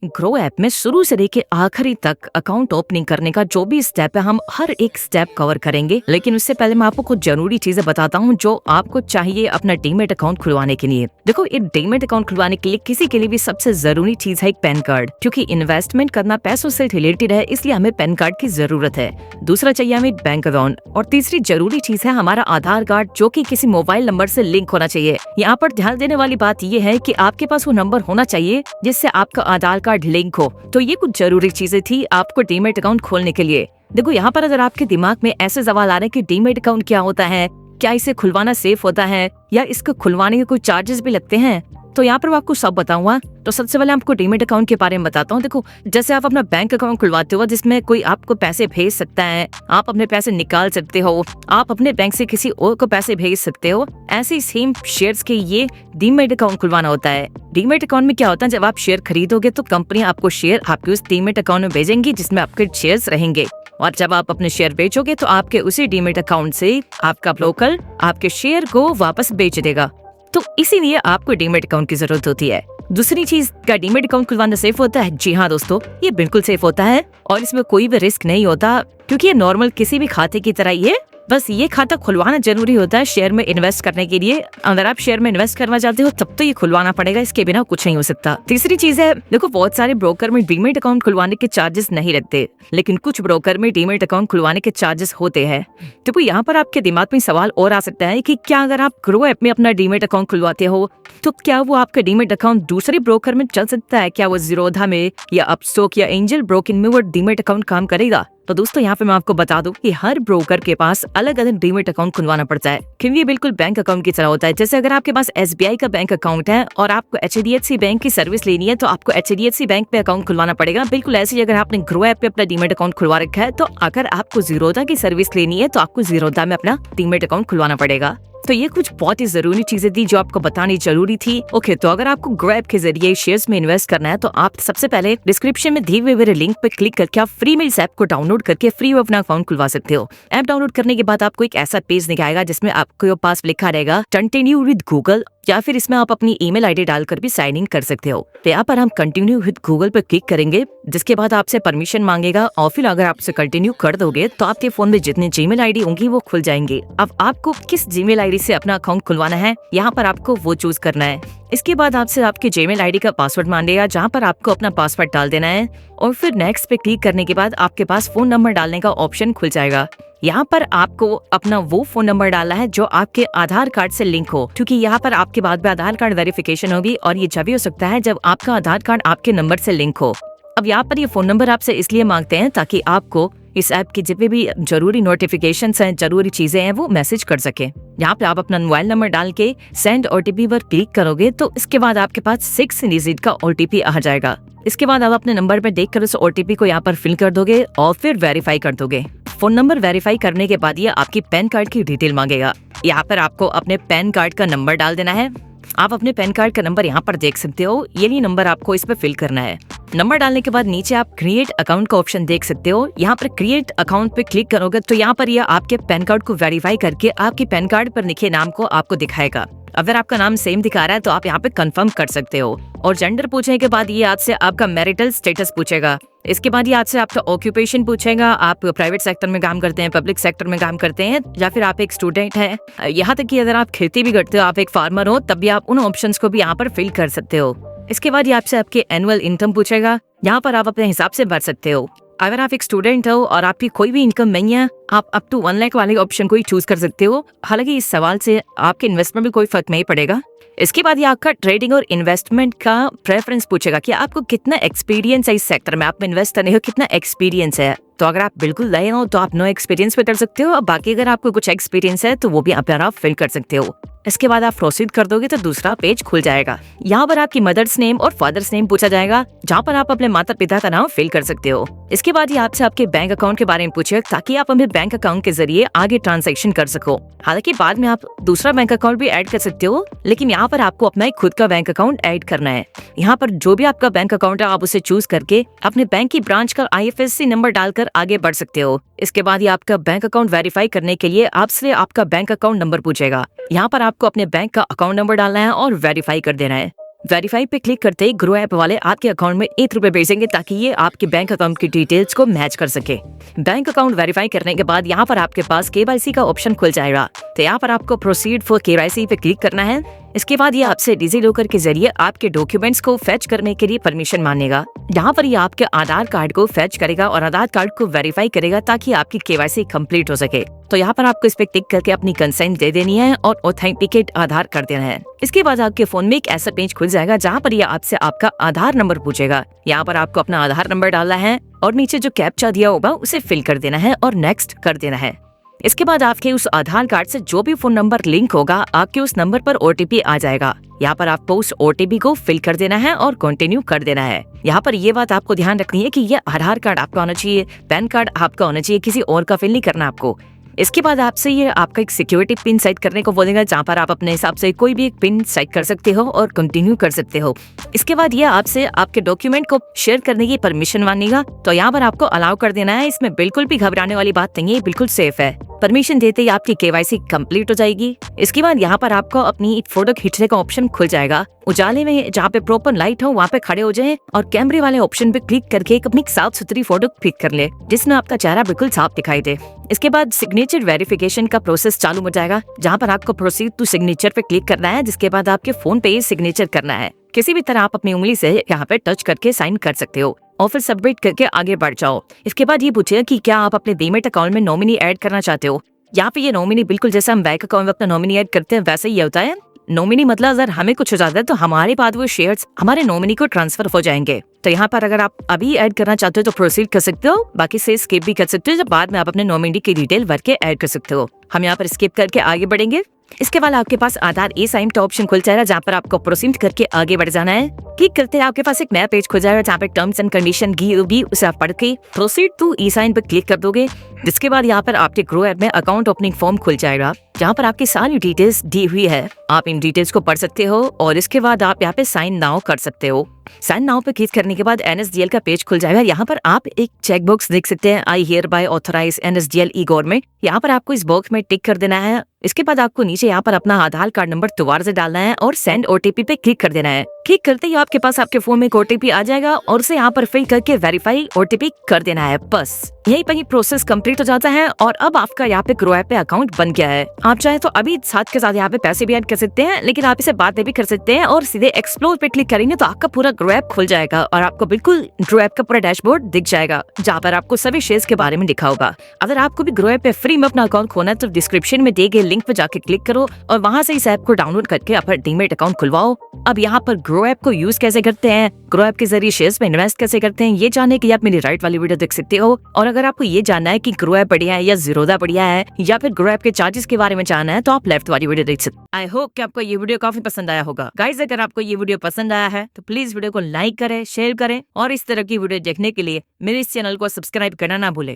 Grow app में शुरू से लेके आखिरी तक अकाउंट ओपनिंग करने का जो भी स्टेप है हम हर एक स्टेप कवर करेंगे। लेकिन उससे पहले मैं आपको कुछ जरूरी चीजें बताता हूँ जो आपको चाहिए अपना डीमैट अकाउंट खुलवाने के लिए। देखो, ये डीमैट अकाउंट खुलवाने के लिए किसी के लिए भी सबसे जरूरी चीज है एक पैन कार्ड, क्योंकि इन्वेस्टमेंट करना पैसों से रिलेटेड है, इसलिए हमें पैन कार्ड की जरूरत है। दूसरा चाहिए हमें बैंक अकाउंट, और तीसरी जरूरी चीज है हमारा आधार कार्ड, जो कि किसी मोबाइल नंबर से लिंक होना चाहिए। यहाँ पर ध्यान देने वाली बात ये है कि आपके पास वो नंबर होना चाहिए जिससे आपका आधार कार्ड लिंक हो। तो ये कुछ जरूरी चीजें थी आपको डीमैट अकाउंट खोलने के लिए। देखो, यहाँ पर अगर आपके दिमाग में ऐसे सवाल आ रहे हैं कि डीमैट अकाउंट क्या होता है, क्या इसे खुलवाना सेफ होता है, या इसको खुलवाने के कोई चार्जेस भी लगते हैं, तो यहाँ पर मैं आपको सब बताऊंगा। तो सबसे पहले आपको डीमैट अकाउंट के बारे में बताता हूँ। देखो, जैसे आप अपना बैंक अकाउंट खुलवाते हो जिसमें कोई आपको पैसे भेज सकता है, आप अपने पैसे निकाल सकते हो, आप अपने बैंक से किसी और को पैसे भेज सकते हो, ऐसे ही सेम शेयर्स के ये डीमैट अकाउंट खुलवाना होता है। डीमैट अकाउंट में क्या होता है, जब आप शेयर खरीदोगे तो कंपनी आपको शेयर आपके उस डीमैट अकाउंट में भेजेंगी जिसमें आपके शेयर्स रहेंगे, और जब आप अपने शेयर बेचोगे तो आपके उसी डीमैट अकाउंट से आपका ब्रोकर आपके शेयर को वापस बेच देगा। तो इसीलिए आपको डीमैट अकाउंट की जरूरत होती है। दूसरी चीज, क्या डीमैट अकाउंट खुलवाना सेफ होता है? जी हाँ दोस्तों, ये बिल्कुल सेफ होता है और इसमें कोई भी रिस्क नहीं होता, क्योंकि ये नॉर्मल किसी भी खाते की तरह ही है। बस ये खाता खुलवाना जरूरी होता है शेयर में इन्वेस्ट करने के लिए। अगर आप शेयर में इन्वेस्ट करना चाहते हो तब तो ये खुलवाना पड़ेगा, इसके बिना कुछ नहीं हो सकता। तीसरी चीज है, देखो, बहुत सारे ब्रोकर में डीमैट अकाउंट खुलवाने के चार्जेस नहीं लगते, लेकिन कुछ ब्रोकर में डीमैट अकाउंट खुलवाने के चार्जेस होते हैं। देखो, यहाँ पर आपके दिमाग में सवाल और आ सकता है कि क्या अगर आप ग्रो ऐप में अपना डीमैट अकाउंट खुलवाते हो तो क्या वो आपका डीमैट अकाउंट दूसरे ब्रोकर में चल सकता है? क्या वो ज़ीरोधा में या अपस्टॉक या एंजल ब्रोकिंग में वो डीमैट अकाउंट काम करेगा? तो दोस्तों, यहाँ पे मैं आपको बता दूं कि हर ब्रोकर के पास अलग अलग डीमैट अकाउंट खुलवाना पड़ता है, क्योंकि ये बिल्कुल बैंक अकाउंट की तरह होता है। जैसे अगर आपके पास SBI का बैंक अकाउंट है और आपको HDFC बैंक की सर्विस लेनी है तो आपको HDFC बैंक पे अकाउंट खुलवाना पड़ेगा। बिल्कुल ऐसे ही अगर आपने ग्रो ऐप पे अपना डीमैट अकाउंट खुलवा रखा है तो अगर आपको ज़ीरोधा की सर्विस लेनी है तो आपको ज़ीरोधा में अपना डीमैट अकाउंट खुलवाना पड़ेगा। तो ये कुछ बहुत ही जरूरी चीजें थी जो आपको बतानी जरूरी थी। ओके, तो अगर आपको ग्रो ऐप के जरिए शेयर्स में इन्वेस्ट करना है तो आप सबसे पहले डिस्क्रिप्शन में दिए हुए मेरे लिंक पे क्लिक करके आप फ्री में इस ऐप को डाउनलोड करके फ्री में अपना अकाउंट खुलवा सकते हो। ऐप डाउनलोड करने के बाद आपको एक ऐसा पेज दिखाएगा जिसमें आपके पास लिखा रहेगा कंटिन्यू विद गूगल, या फिर इसमें आप अपनी ईमेल आईडी डालकर भी साइन इन कर सकते हो। तो यहाँ पर हम कंटिन्यू विद गूगल पर क्लिक करेंगे, जिसके बाद आपसे परमिशन मांगेगा, और फिर अगर आपसे कंटिन्यू कर दोगे तो आपके फोन में जितनी जीमेल आईडी होंगी वो खुल जाएंगे। अब आपको किस जीमेल आईडी से अपना अकाउंट खुलवाना है, यहाँ पर आपको वो चूज करना है। इसके बाद आपसे आपके जीमेल आईडी का पासवर्ड मांगेगा, जहाँ पर आपको अपना पासवर्ड डाल देना है, और फिर नेक्स्ट पे क्लिक करने के बाद आपके पास फोन नंबर डालने का ऑप्शन खुल जाएगा। यहाँ पर आपको अपना वो फोन नंबर डालना है जो आपके आधार कार्ड से लिंक हो, क्योंकि यहाँ पर आपके बाद में आधार कार्ड वेरिफिकेशन होगी, और ये जब भी हो सकता है जब आपका आधार कार्ड आपके नंबर से लिंक हो। अब यहाँ पर ये फोन नंबर आपसे इसलिए मांगते हैं ताकि आपको इस ऐप की जितने भी जरूरी नोटिफिकेशंस हैं, जरूरी चीजें हैं, वो मैसेज कर सके। यहाँ पे आप अपना मोबाइल नंबर डाल के सेंड OTP पर क्लिक करोगे तो इसके बाद आपके पास 6 डिजिट का OTP आ जाएगा। इसके बाद आप अपने नंबर पर देखकर उस OTP को यहाँ पर फिल कर दोगे और फिर वेरीफाई कर दोगे। फोन नंबर वेरीफाई करने के बाद ये आपकी पैन कार्ड की डिटेल मांगेगा। यहाँ पर आपको अपने पैन कार्ड का नंबर डाल देना है। आप अपने पैन कार्ड का नंबर यहाँ पर देख सकते हो, ये नंबर आपको इस पे फिल करना है। नंबर डालने के बाद नीचे आप क्रिएट अकाउंट का ऑप्शन देख सकते हो। यहाँ पर क्रिएट अकाउंट पे क्लिक करोगे तो यहाँ पर यह आपके पैन कार्ड को वेरीफाई करके आपके पैन कार्ड पर लिखे नाम को आपको दिखाएगा। अगर आपका नाम सेम दिखा रहा है तो आप यहाँ पे कंफर्म कर सकते हो। और जेंडर पूछने के बाद ये आपसे आपका मैरिटल स्टेटस पूछेगा। इसके बाद ये आपसे आपका ऑक्यूपेशन पूछेगा, आप प्राइवेट सेक्टर में काम करते हैं, पब्लिक सेक्टर में काम करते हैं, या फिर आप एक स्टूडेंट हैं। यहाँ तक कि अगर आप खेती भी करते हो, आप एक फार्मर हो, तब भी आप उन ऑप्शंस को भी यहाँ पर फिल कर सकते हो। इसके बाद ये आपसे आपके एनुअल इनकम पूछेगा, यहाँ पर आप अपने हिसाब से भर सकते हो। अगर आप एक स्टूडेंट हो और आपकी कोई भी इनकम नहीं है, आप अप टू 1 लाख वाले ऑप्शन को ही चूज कर सकते हो। हालांकि इस सवाल से आपके इन्वेस्टमेंट में कोई फर्क नहीं पड़ेगा। इसके बाद ये आपका ट्रेडिंग और इन्वेस्टमेंट का प्रेफरेंस पूछेगा कि आपको कितना एक्सपीरियंस है इस सेक्टर में, आप इन्वेस्ट करने हो कितना एक्सपीरियंस है। तो अगर आप बिल्कुल नए हो तो आप नो एक्सपीरियंस पे कर सकते हो, और बाकी अगर आपको कुछ एक्सपीरियंस है तो वो भी आप फिल कर सकते हो। इसके बाद आप प्रोसीड कर दोगे तो दूसरा पेज खुल जाएगा। यहाँ पर आपकी मदर्स नेम और फादर्स नेम पूछा जाएगा, जहाँ पर आप अपने माता पिता का नाम फिल कर सकते हो। इसके बाद ये आपसे आपके बैंक अकाउंट के बारे में पूछेगा ताकि आप अपने बैंक अकाउंट के जरिए आगे ट्रांजैक्शन कर सको। हालांकि बाद में आप दूसरा बैंक अकाउंट भी ऐड कर सकते हो, लेकिन यहाँ पर आपको अपना एक खुद का बैंक अकाउंट ऐड करना है। यहाँ पर जो भी आपका बैंक अकाउंट है आप उसे चूज करके अपने बैंक की ब्रांच का IFSC नंबर डालकर आगे बढ़ सकते हो। इसके बाद ये आपका बैंक अकाउंट वेरीफाई करने के लिए आपसे आपका बैंक अकाउंट नंबर पूछेगा। यहाँ पर आपको अपने बैंक का अकाउंट नंबर डालना है और वेरीफाई कर देना है। वेरीफाई पे क्लिक करते ही ग्रो ऐप वाले आपके अकाउंट में ₹1 भेजेंगे ताकि ये आपके बैंक अकाउंट की डिटेल्स को मैच कर सके। बैंक अकाउंट वेरीफाई करने के बाद यहाँ पर आपके पास KYC का ऑप्शन खुल जाएगा। तो यहाँ पर आपको प्रोसीड फॉर KYC पे क्लिक करना है। इसके बाद ये आपसे डिजीलॉकर के जरिए आपके डॉक्यूमेंट्स को फेच करने के लिए परमिशन मांगेगा। यहाँ पर ये आपके आधार कार्ड को फेच करेगा और आधार कार्ड को वेरीफाई करेगा ताकि आपकी KYC कंप्लीट हो सके। तो यहाँ पर आपको इस पे टिक करके अपनी कंसेंट दे देनी है और ऑथेंटिकेट आधार कर देना है। इसके बाद आपके फोन में एक ऐसा पेज खुल जाएगा जहाँ पर ये आपसे आपका आधार नंबर पूछेगा। यहाँ पर आपको अपना आधार नंबर डालना है और नीचे जो कैप्चा दिया होगा उसे फिल कर देना है और नेक्स्ट कर देना है। इसके बाद आपके उस आधार कार्ड से जो भी फोन नंबर लिंक होगा आपके उस नंबर पर OTP आ जाएगा। यहाँ पर आपको उस OTP को फिल कर देना है और कंटिन्यू कर देना है। यहाँ पर ये बात आपको ध्यान रखनी है कि ये आधार कार्ड आपका होना चाहिए, पैन कार्ड आपका होना चाहिए, किसी और का फिल नहीं करना आपको। इसके बाद आपसे ये आपका एक सिक्योरिटी पिन सेट करने को बोलेगा जहाँ पर आप अपने हिसाब से कोई भी एक पिन सेट कर सकते हो और कंटिन्यू कर सकते हो। इसके बाद ये आपसे आपके डॉक्यूमेंट को शेयर करने की परमिशन मांगेगा। तो यहाँ पर आपको अलाउ कर देना है। इसमें बिल्कुल भी घबराने वाली बात नहीं है, बिल्कुल सेफ है। परमिशन देते ही आपकी KYC कंप्लीट हो जाएगी। इसके बाद यहाँ पर आपको अपनी एक फोटो खींचने का ऑप्शन खुल जाएगा। उजाले में जहाँ पे प्रॉपर लाइट हो वहाँ पे खड़े हो जाएं और कैमरे वाले ऑप्शन पे क्लिक करके एक अपनी साफ सुथरी फोटो क्लिक कर ले जिसमें आपका चेहरा बिल्कुल साफ दिखाई दे। इसके बाद सिग्नेचर वेरिफिकेशन का प्रोसेस चालू हो जाएगा जहाँ पर आपको प्रोसीड टू सिग्नेचर पे क्लिक करना है। जिसके बाद आपके फोन पे सिग्नेचर करना है। किसी भी तरह आप अपनी उंगली से यहाँ पे टच करके साइन कर सकते हो और फिर सबमिट करके आगे बढ़ जाओ। इसके बाद ये पूछेगा कि क्या आप अपने डीमैट अकाउंट में नॉमिनी ऐड करना चाहते हो। यहाँ पे ये नॉमिनी बिल्कुल जैसा हम बैंक अकाउंट में अपना नॉमिनी ऐड करते हैं वैसे ही होता है। नॉमिनी मतलब अगर हमें कुछ हो जाता है तो हमारे बाद वो शेयर्स हमारे नॉमिनी को ट्रांसफर हो जाएंगे। तो यहाँ पर अगर आप अभी ऐड करना चाहते हो तो प्रोसीड कर सकते हो, बाकी से स्किप भी कर सकते हो। जब बाद में आप अपने नॉमिनी की डिटेल भर के ऐड कर सकते हो। हम यहाँ पर स्किप करके आगे बढ़ेंगे। इसके बाद आपके पास आधार e-साइन का ऑप्शन खुल जाएगा जहाँ पर आपको प्रोसीड करके आगे बढ़ जाना है। क्लिक करते हैं आपके पास एक नया पेज खुल जाएगा जहाँ पे टर्म्स एंड कंडीशन गी उसे आप पढ़ के प्रोसीड टू e-साइन पर क्लिक कर दोगे। जिसके बाद यहाँ पर आपके ग्रो ऐप में अकाउंट ओपनिंग फॉर्म खुल जाएगा जहाँ पर आपकी सारी डिटेल्स दी हुई है। आप इन डिटेल्स को पढ़ सकते हो और इसके बाद आप यहाँ पे साइन नाउ कर सकते हो। साइन नाउ पे क्लिक करने के बाद NSDL का पेज खुल जाएगा। यहाँ पर आप एक चेक बॉक्स देख सकते हैं, I hereby authorise NSDL e government. यहाँ पर आपको इस बॉक्स में टिक कर देना है। इसके बाद आपको नीचे यहाँ पर अपना आधार कार्ड नंबर दोबारा से डालना है और सेंड OTP पे क्लिक कर देना है। क्लिक करते ही आपके पास आपके फोन में एक OTP आ जाएगा और उसे यहाँ पर फिल करके वेरीफाई OTP कर देना है। बस यहीं पर ही प्रोसेस कंप्लीट हो जाता है और अब आपका यहाँ पे ग्रो ऐप पे अकाउंट बन गया है। आप चाहे तो अभी साथ के साथ यहाँ पे पैसे भी ऐड कर सकते हैं, लेकिन आप इसे बातें भी कर सकते हैं और सीधे एक्सप्लोर पे क्लिक करेंगे तो आपका पूरा ग्रो ऐप खुल जाएगा और आपको बिल्कुल ग्रो ऐप का पूरा डैशबोर्ड दिख जाएगा जहाँ पर आपको सभी शेयर्स के बारे में लिखा होगा। अगर आपको भी ग्रो ऐप पे फ्री में अपना अकाउंट खोलना है तो डिस्क्रिप्शन में दिए गए लिंक पे जाके क्लिक करो और वहाँ से इस ऐप को डाउनलोड करके अपना डीमैट अकाउंट खुलवाओ। अब यहाँ पर ग्रो ऐप को यूज कैसे करते हैं, ग्रो ऐप के जरिए शेयर्स में इन्वेस्ट कैसे करते हैं, ये जानने के लिए आप मेरी राइट वाली वीडियो देख सकते हो। और अगर आपको ये जानना है कि ग्रो ऐप बढ़िया है या ज़ीरोधा बढ़िया है या फिर ग्रो ऐप के चार्जेस के बारे में जानना है तो आप लेफ्ट वाली वीडियो देख सकते हैं। आई होप कि आपको ये वीडियो काफी पसंद आया होगा। गाइस अगर आपको ये वीडियो पसंद आया है तो प्लीज वीडियो को लाइक करें, शेयर करें और इस तरह की वीडियो देखने के लिए मेरे इस चैनल को सब्सक्राइब करना ना भूले।